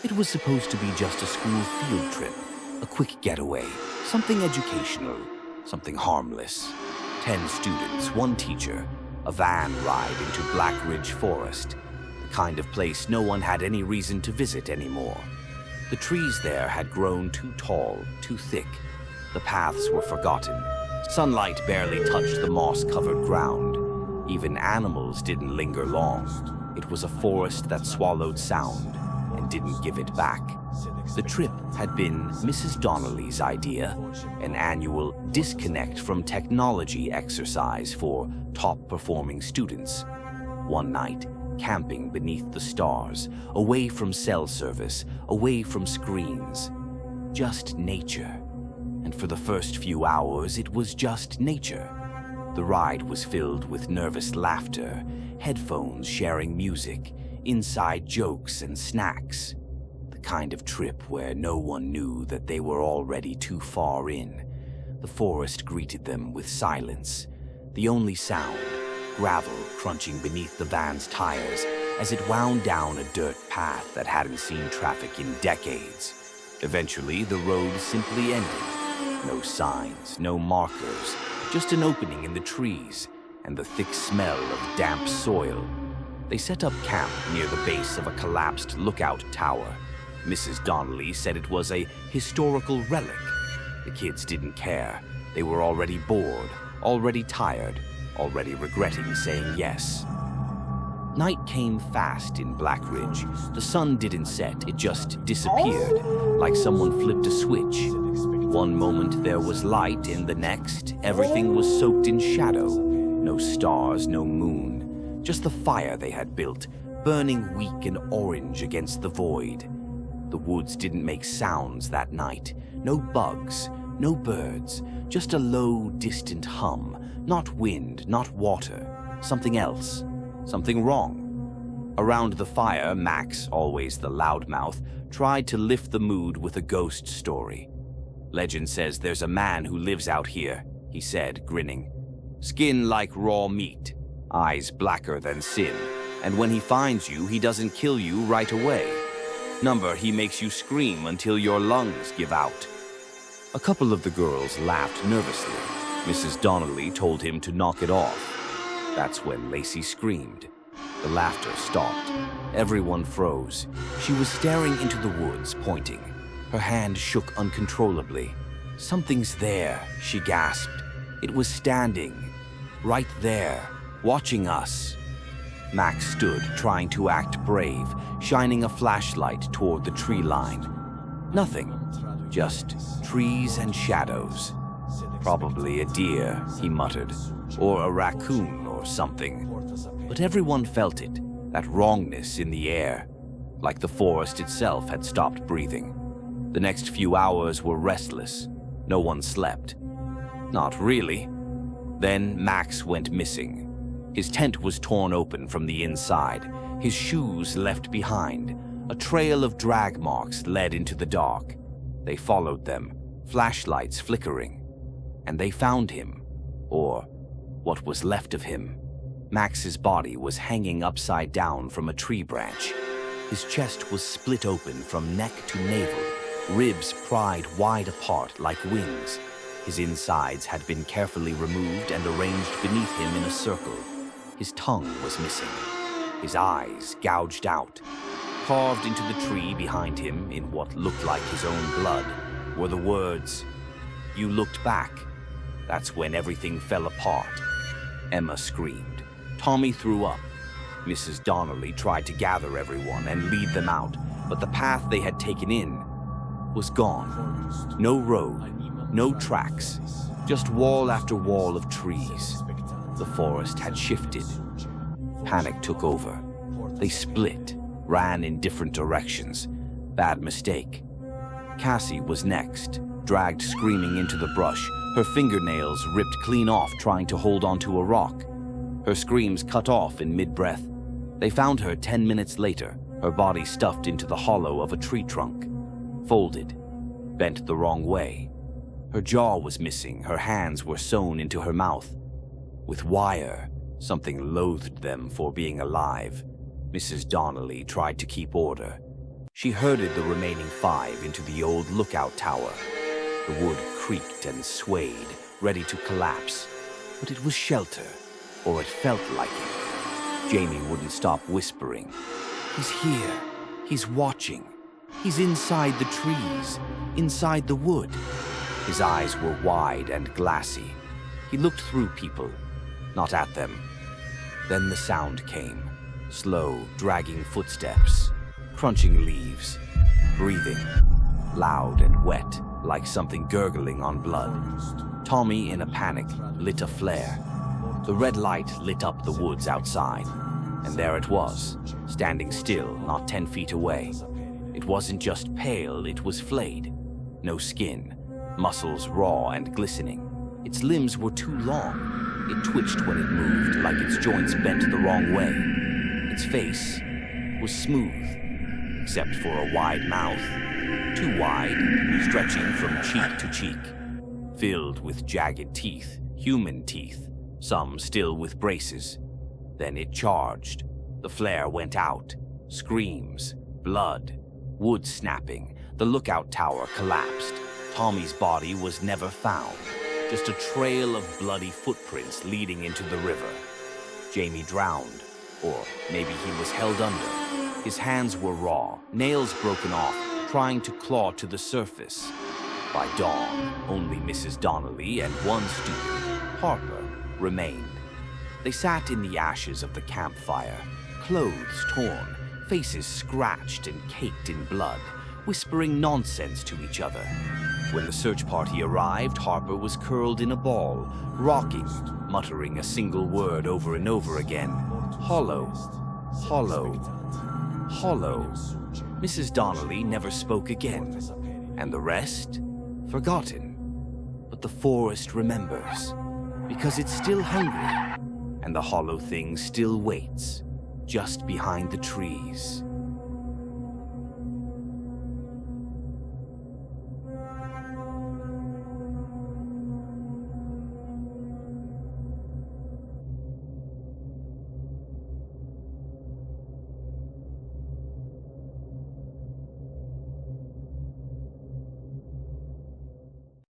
It was supposed to be just a school field trip, a quick getaway, something educational, something harmless. 10 students, 1 teacher, a van ride into Blackridge Forest, the kind of place no one had any reason to visit anymore. The trees there had grown too tall, too thick. The paths were forgotten. Sunlight barely touched the moss-covered ground. Even animals didn't linger long. It was a forest that swallowed sound and didn't give it back. The trip had been Mrs. Donnelly's idea, an annual disconnect from technology exercise for top-performing students. One night, camping beneath the stars, away from cell service, away from screens. Just nature. And for the first few hours, it was just nature. The ride was filled with nervous laughter, headphones sharing music, inside jokes and snacks. The kind of trip where no one knew that they were already too far in. The forest greeted them with silence. The only sound, gravel crunching beneath the van's tires as it wound down a dirt path that hadn't seen traffic in decades. Eventually, the road simply ended. No signs, no markers, just an opening in the trees and the thick smell of damp soil. They set up camp near the base of a collapsed lookout tower. Mrs. Donnelly said it was a historical relic. The kids didn't care. They were already bored, already tired, already regretting saying yes. Night came fast in Blackridge. The sun didn't set, it just disappeared, like someone flipped a switch. One moment there was light, in the next, everything was soaked in shadow. No stars, no moon, just the fire they had built, burning weak and orange against the void. The woods didn't make sounds that night. No bugs, no birds, just a low, distant hum. Not wind, not water. Something else. Something wrong. Around the fire, Max, always the loudmouth, tried to lift the mood with a ghost story. Legend says there's a man who lives out here, he said, grinning. Skin like raw meat, eyes blacker than sin, and when he finds you, he doesn't kill you right away. Number, he makes you scream until your lungs give out. A couple of the girls laughed nervously. Mrs. Donnelly told him to knock it off. That's when Lacey screamed. The laughter stopped. Everyone froze. She was staring into the woods, pointing. Her hand shook uncontrollably. Something's there, she gasped. It was standing, right there, watching us. Max stood, trying to act brave, shining a flashlight toward the tree line. Nothing, just trees and shadows. Probably a deer, he muttered, or a raccoon or something. But everyone felt it, that wrongness in the air, like the forest itself had stopped breathing. The next few hours were restless. No one slept. Not really. Then Max went missing. His tent was torn open from the inside, his shoes left behind. A trail of drag marks led into the dark. They followed them, flashlights flickering. And they found him, or what was left of him. Max's body was hanging upside down from a tree branch. His chest was split open from neck to navel, ribs pried wide apart like wings. His insides had been carefully removed and arranged beneath him in a circle. His tongue was missing, his eyes gouged out. Carved into the tree behind him, in what looked like his own blood, were the words, "You looked back." That's when everything fell apart. Emma screamed. Tommy threw up. Mrs. Donnelly tried to gather everyone and lead them out, but the path they had taken in was gone. No road, no tracks, just wall after wall of trees. The forest had shifted. Panic took over. They split, ran in different directions. Bad mistake. Cassie was next, dragged screaming into the brush, her fingernails ripped clean off trying to hold onto a rock. Her screams cut off in mid-breath. They found her 10 minutes later, her body stuffed into the hollow of a tree trunk. Folded, bent the wrong way. Her jaw was missing, her hands were sewn into her mouth. With wire, something loathed them for being alive. Mrs. Donnelly tried to keep order. She herded the remaining 5 into the old lookout tower. The wood creaked and swayed, ready to collapse. But it was shelter, or it felt like it. Jamie wouldn't stop whispering. He's here. He's watching. He's inside the trees, inside the wood. His eyes were wide and glassy. He looked through people, not at them. Then the sound came. Slow, dragging footsteps, crunching leaves, breathing, loud and wet, like something gurgling on blood. Tommy, in a panic, lit a flare. The red light lit up the woods outside, and there it was, standing still, not 10 feet away. It wasn't just pale, it was flayed. No skin, muscles raw and glistening. Its limbs were too long. It twitched when it moved, like its joints bent the wrong way. Its face was smooth, except for a wide mouth, too wide, stretching from cheek to cheek, filled with jagged teeth, human teeth, some still with braces. Then it charged. The flare went out. Screams, blood, wood snapping. The lookout tower collapsed. Tommy's body was never found, just a trail of bloody footprints leading into the river. Jamie drowned, or maybe he was held under. His hands were raw, nails broken off, trying to claw to the surface. By dawn, only Mrs. Donnelly and one student, Harper, remained. They sat in the ashes of the campfire, clothes torn, faces scratched and caked in blood, whispering nonsense to each other. When the search party arrived, Harper was curled in a ball, rocking, muttering a single word over and over again. Hollow, hollow, hollow. Mrs. Donnelly never spoke again, and the rest? Forgotten. But the forest remembers, because it's still hungry, and the hollow thing still waits, just behind the trees.